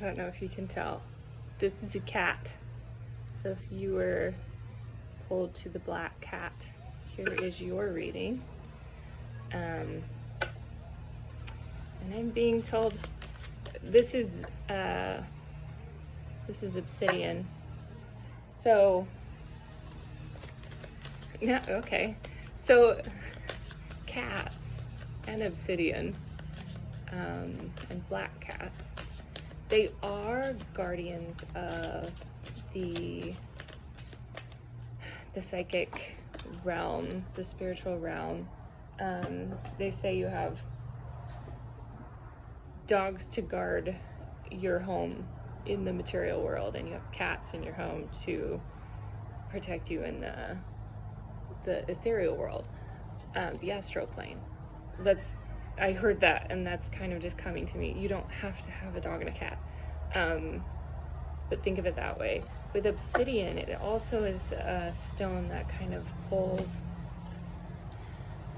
don't know if you can tell. This is a cat. So if you were pulled to the black cat, here is your reading. And I'm being told this is obsidian. So yeah, okay. So cats and obsidian and black cats, they are guardians of the psychic realm, the spiritual realm. They say you have dogs to guard your home in the material world, and you have cats in your home to protect you in the ethereal world, the astral plane. I heard that, and that's kind of just coming to me. You don't have to have a dog and a cat, but think of it that way. With obsidian, it also is a stone that kind of pulls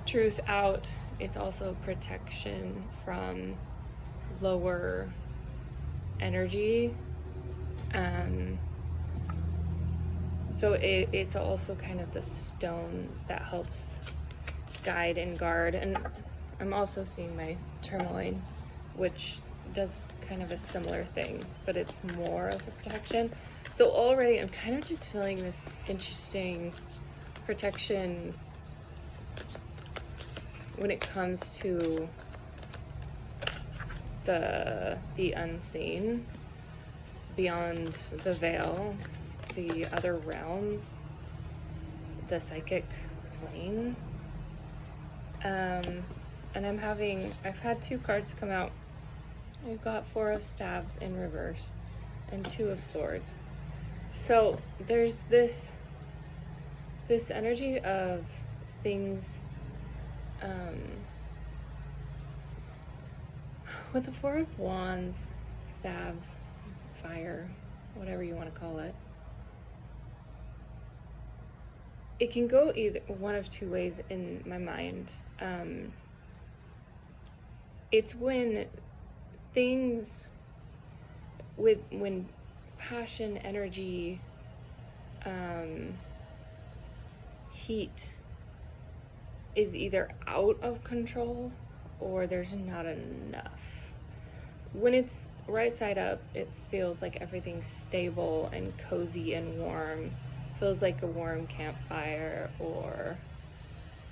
truth out. It's also protection from lower energy. So it's also kind of the stone that helps guide and guard. And I'm also seeing my tourmaline, which does kind of a similar thing, but it's more of a protection. So already I'm kind of just feeling this interesting protection when it comes to the unseen, beyond the veil, the other realms, the psychic plane. And I've had two cards come out. We've got 4 of staves in reverse and 2 of swords. So there's this energy of things, with the 4 of wands, staves, fire, whatever you want to call it. It can go either one of 2 ways in my mind. It's when when passion, energy, heat is either out of control or there's not enough. When it's right side up, it feels like everything's stable and cozy and warm. Feels like a warm campfire or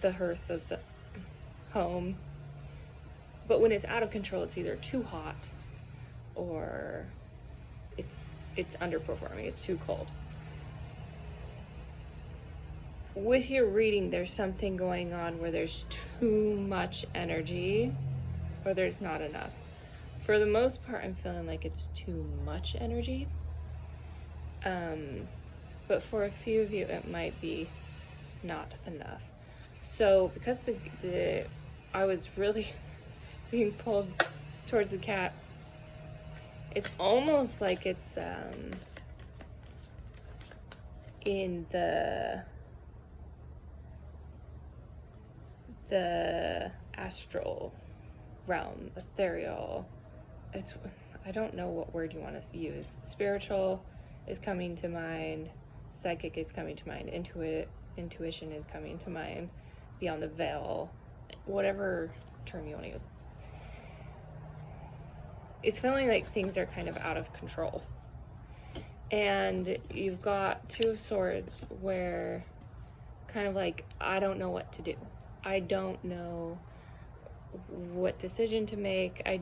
the hearth of the home. But when it's out of control, it's either too hot or it's underperforming, it's too cold. With your reading, there's something going on where there's too much energy or there's not enough. For the most part, I'm feeling like it's too much energy. But for a few of you, it might be not enough. So because I was really being pulled towards the cat, it's almost like it's in the astral realm, ethereal. I don't know what word you want to use. Spiritual is coming to mind, psychic is coming to mind, intuition is coming to mind, beyond the veil, whatever term you want to use. It's feeling like things are kind of out of control. And you've got 2 of swords where kind of like, I don't know what to do. I don't know what decision to make. I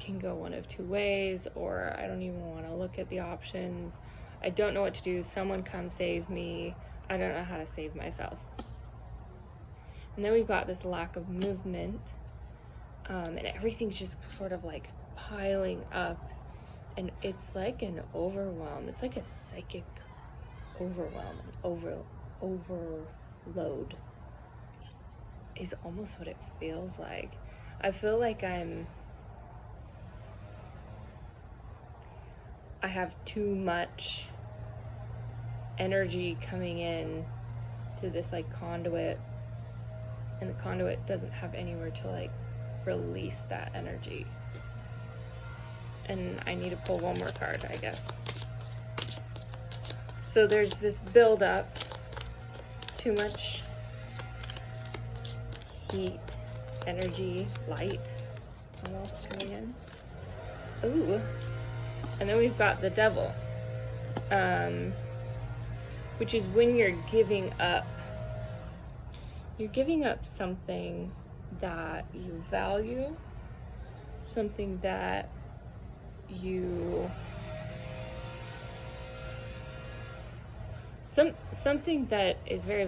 can go one of 2 ways, or I don't even want to look at the options. I don't know what to do. Someone come save me. I don't know how to save myself. And then we've got this lack of movement, and everything's just sort of like piling up, and it's like an overwhelm. It's like a psychic overwhelm, overload is almost what it feels like. I feel like I have too much energy coming in to this like conduit, and the conduit doesn't have anywhere to like release that energy. And I need to pull one more card, I guess. So there's this build up, too much heat, energy, light almost coming in. Ooh. And then we've got the devil, which is when you're giving up. You're giving up something that you value, something that you something that is very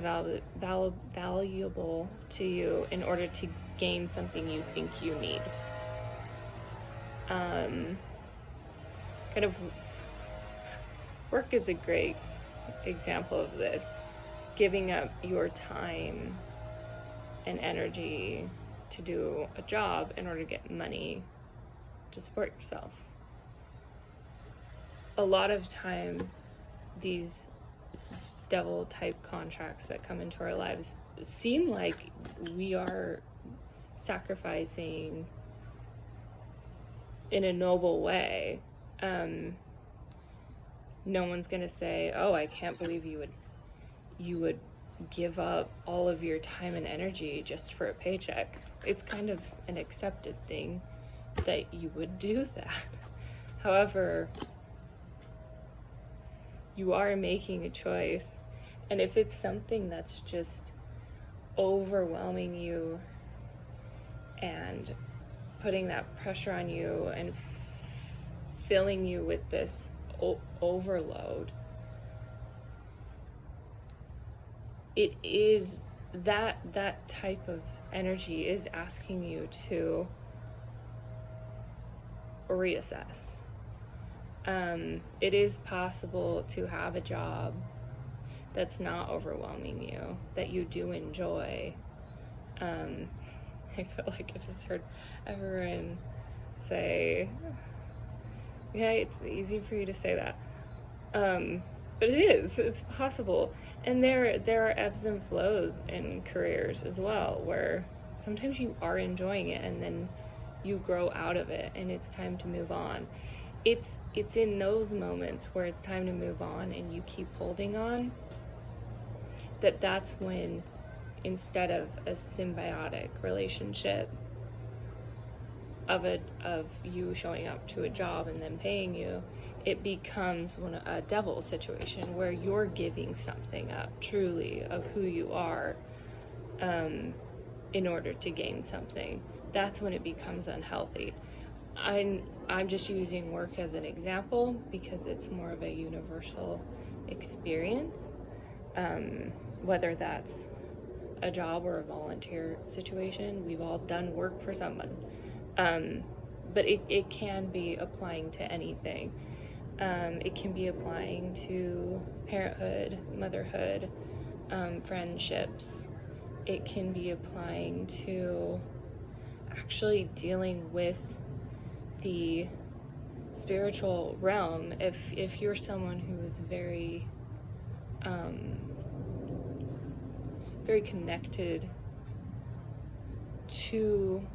valuable to you in order to gain something you think you need. Kind of work is a great example of this. Giving up your time and energy to do a job in order to get money to support yourself. A lot of times these devil type contracts that come into our lives seem like we are sacrificing in a noble way. No one's gonna say, oh, I can't believe you would give up all of your time and energy just for a paycheck. It's kind of an accepted thing that you would do that. However, you are making a choice, and if it's something that's just overwhelming you and putting that pressure on you and filling you with this overload, it is that type of energy is asking you to reassess. It is possible to have a job that's not overwhelming you, that you do enjoy. I feel like I just heard everyone say, yeah, it's easy for you to say that. But it's possible. And there are ebbs and flows in careers as well, where sometimes you are enjoying it and then you grow out of it and it's time to move on. It's in those moments where it's time to move on and you keep holding on, that's when, instead of a symbiotic relationship of you showing up to a job and then paying you, it becomes a devil situation where you're giving something up truly of who you are in order to gain something. That's when it becomes unhealthy. I'm just using work as an example because it's more of a universal experience, whether that's a job or a volunteer situation. We've all done work for someone, but it can be applying to anything. It can be applying to parenthood, motherhood, friendships. It can be applying to actually dealing with the spiritual realm. If you're someone who is very very connected to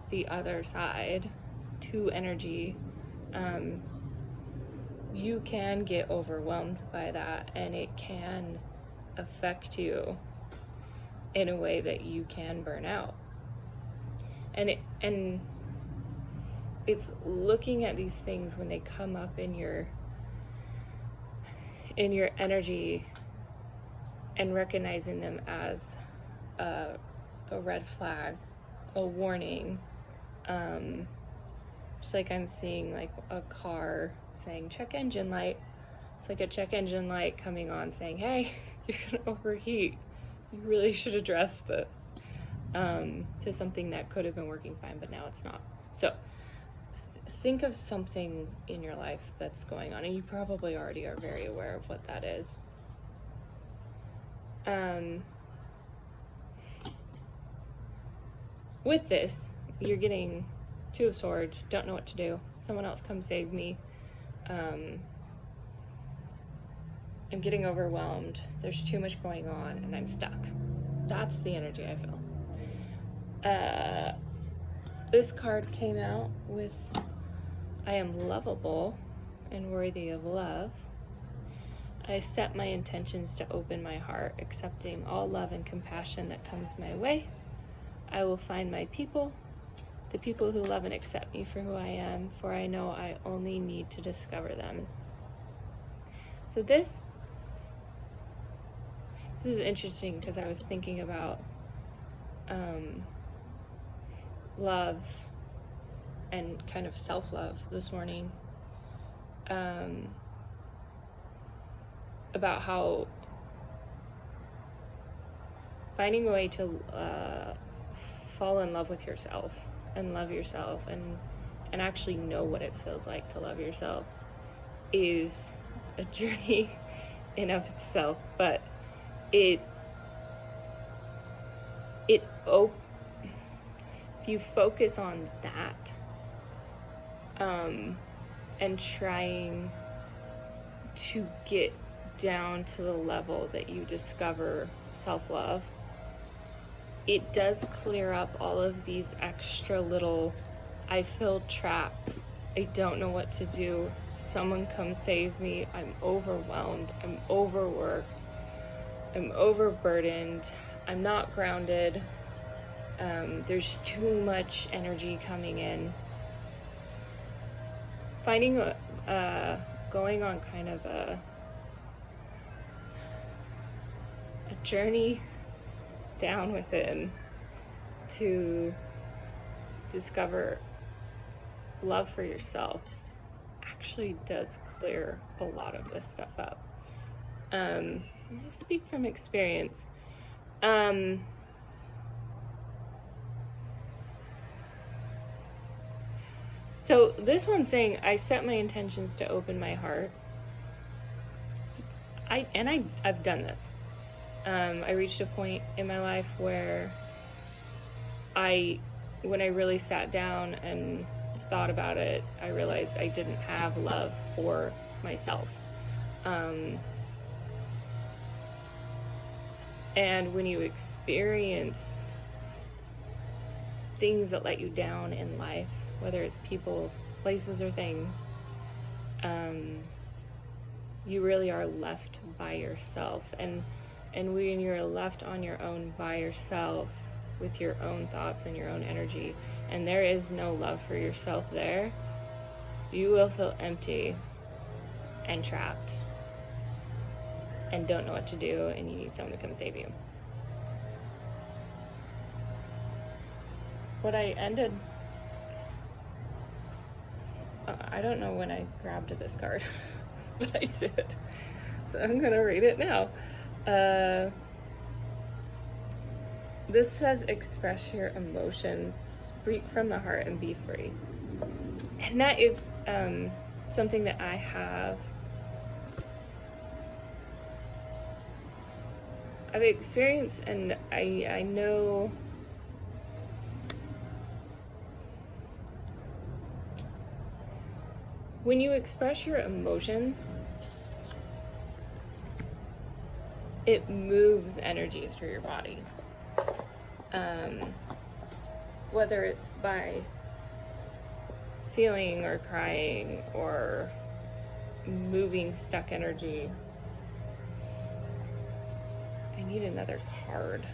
the other side, to energy, you can get overwhelmed by that, and it can affect you in a way that you can burn out. And it's looking at these things when they come up in your energy and recognizing them as a red flag, a warning. Just like I'm seeing like a car saying check engine light. It's like a check engine light coming on saying, hey, you're gonna overheat. You really should address this. To something that could have been working fine, but now it's not. So think of something in your life that's going on, and you probably already are very aware of what that is. With this, you're getting Two of Swords, don't know what to do. Someone else come save me. I'm getting overwhelmed. There's too much going on, and I'm stuck. That's the energy I feel. This card came out with I am lovable and worthy of love. I set my intentions to open my heart, accepting all love and compassion that comes my way. I will find my people, the people who love and accept me for who I am, for I know I only need to discover them. So this is interesting because I was thinking about love and kind of self-love this morning, about how finding a way to fall in love with yourself and love yourself and actually know what it feels like to love yourself is a journey in of itself, but if you focus on that, and trying to get down to the level that you discover self-love, it does clear up all of these extra little, I feel trapped, I don't know what to do, someone come save me, I'm overwhelmed, I'm overworked, I'm overburdened, I'm not grounded, there's too much energy coming in. Finding going on kind of a journey down within to discover love for yourself actually does clear a lot of this stuff up. I speak from experience. So this one's saying, I set my intentions to open my heart. I've done this. I reached a point in my life where when I really sat down and thought about it, I realized I didn't have love for myself. And when you experience things that let you down in life, whether it's people, places, or things, you really are left by yourself. And when you're left on your own by yourself with your own thoughts and your own energy, and there is no love for yourself there, you will feel empty and trapped and don't know what to do, and you need someone to come save you. What I ended... I don't know when I grabbed this card, but I did. So I'm going to read it now. This says, express your emotions, speak from the heart, and be free. And that is something that I've experienced, and I know when you express your emotions, it moves energy through your body. Whether it's by feeling or crying or moving stuck energy. I need another card.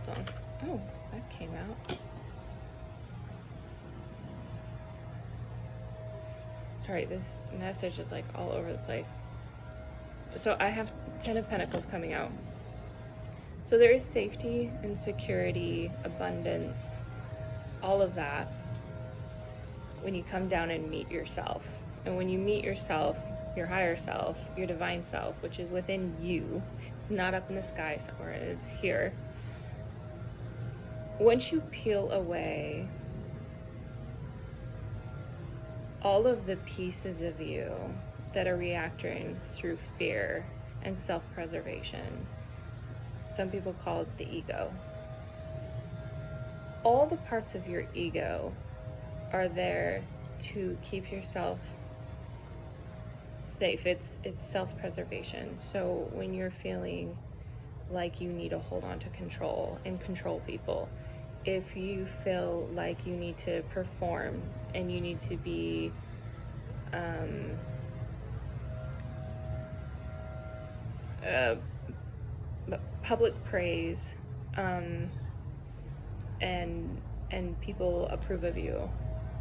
Hold on. Oh, that came out. Sorry, this message is like all over the place. So I have 10 of Pentacles coming out. So there is safety and security, abundance, all of that when you come down and meet yourself. And when you meet yourself, your higher self, your divine self, which is within you, it's not up in the sky somewhere, it's here. Once you peel away all of the pieces of you that are reacting through fear and self-preservation, some people call it the ego. All the parts of your ego are there to keep yourself safe. It's self-preservation. So when you're feeling like you need to hold on to control and control people, if you feel like you need to perform and you need to be public praise, and people approve of you,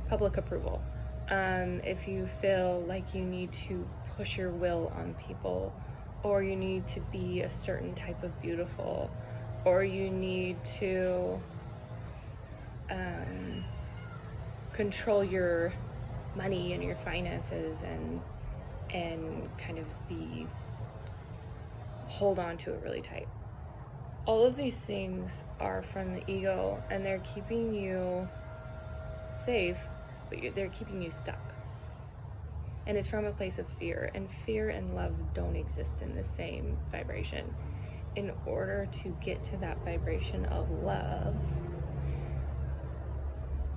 public approval. If you feel like you need to push your will on people, or you need to be a certain type of beautiful, or you need to control your money and your finances and kind of hold on to it really tight. All of these things are from the ego, and they're keeping you safe, but they're keeping you stuck. And it's from a place of fear, and fear and love don't exist in the same vibration. In order to get to that vibration of love,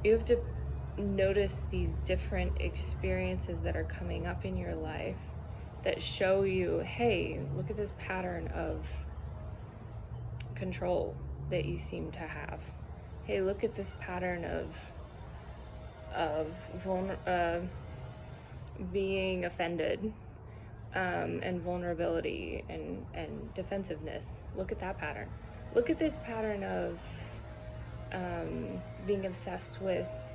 you have to notice these different experiences that are coming up in your life that show you, hey, look at this pattern of control that you seem to have. Hey, look at this pattern of being offended, and vulnerability and defensiveness. Look at that pattern. Look at this pattern of being obsessed with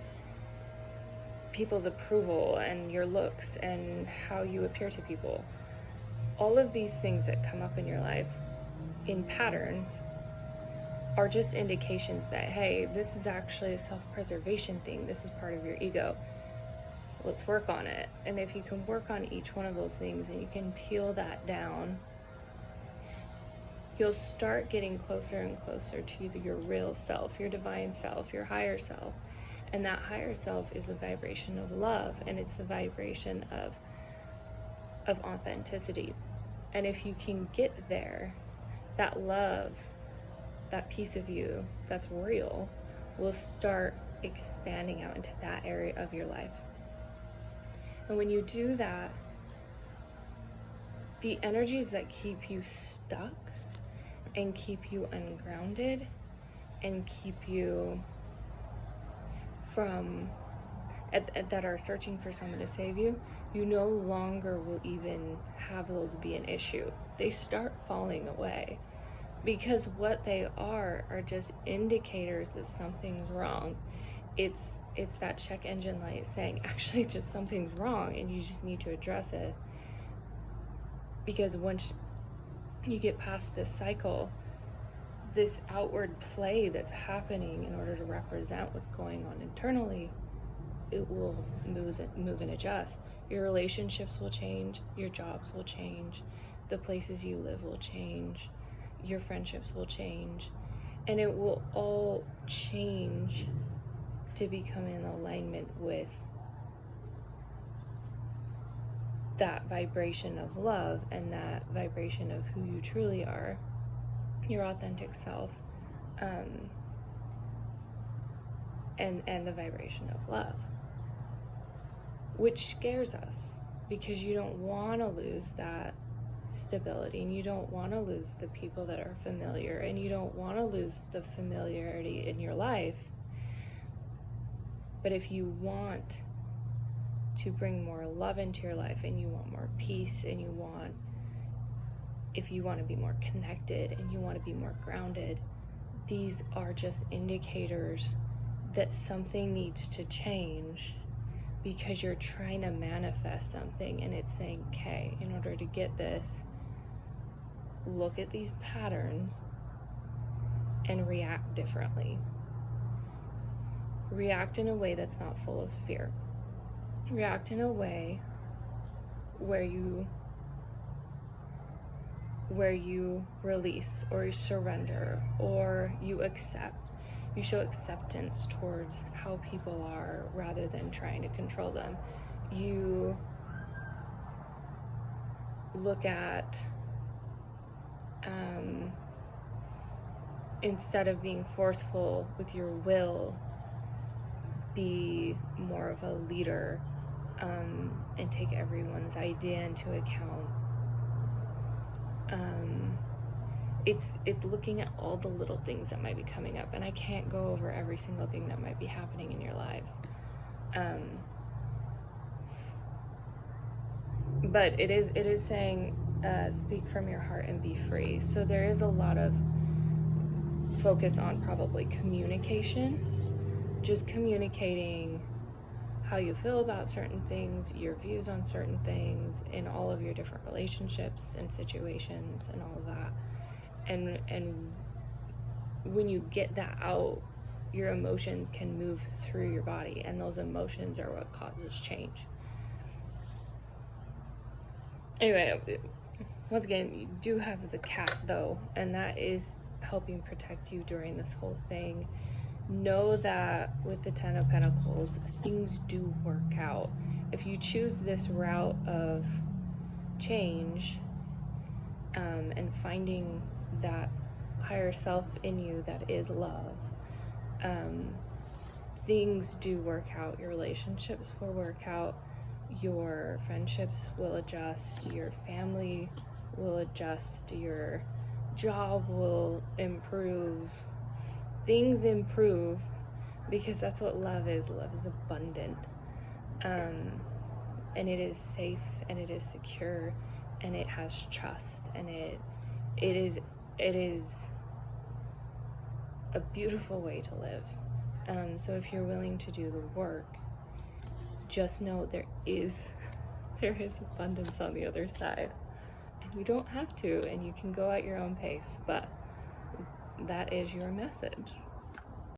people's approval and your looks and how you appear to people. All of these things that come up in your life in patterns are just indications that, hey, this is actually a self-preservation thing. This is part of your ego. Let's work on it. And if you can work on each one of those things and you can peel that down, you'll start getting closer and closer to your real self, your divine self, your higher self. And that higher self is the vibration of love, and it's the vibration of authenticity. And if you can get there, that love, that piece of you that's real, will start expanding out into that area of your life. And when you do that, the energies that keep you stuck and keep you ungrounded and keep you from that are searching for someone to save you, you no longer will even have those be an issue. They start falling away, because what they are just indicators that something's wrong. It's that check engine light saying, actually, just something's wrong, and you just need to address it. Because once you get past this cycle, this outward play that's happening in order to represent what's going on internally, it will move and adjust. Your relationships will change, your jobs will change, the places you live will change, your friendships will change, and it will all change to become in alignment with that vibration of love and that vibration of who you truly are, your authentic self, and the vibration of love, which scares us because you don't want to lose that stability, and you don't want to lose the people that are familiar, and you don't want to lose the familiarity in your life. But if you want to bring more love into your life, and you want more peace, and if you want to be more connected and you want to be more grounded, these are just indicators that something needs to change, because you're trying to manifest something, and it's saying, okay, in order to get this, look at these patterns and react differently. React in a way that's not full of fear. React in a way where you release, or you surrender, or you accept. You show acceptance towards how people are rather than trying to control them. You look at, instead of being forceful with your will, be more of a leader, and take everyone's idea into account. it's looking at all the little things that might be coming up, and I can't go over every single thing that might be happening in your lives. But it is saying, speak from your heart and be free. So there is a lot of focus on probably communication, just communicating how you feel about certain things, your views on certain things in all of your different relationships and situations and all of that. And when you get that out, your emotions can move through your body, and those emotions are what causes change. Anyway, once again, you do have the cat though, and that is helping protect you during this whole thing. Know that with the Ten of Pentacles, things do work out. If you choose this route of change, and finding that higher self in you that is love, things do work out. Your relationships will work out, your friendships will adjust, your family will adjust, your job will improve. Things improve, because that's what love is. Love is abundant, and it is safe, and it is secure, and it has trust, and it is a beautiful way to live. So if you're willing to do the work, just know there is abundance on the other side, and you don't have to, and you can go at your own pace. But that is your message.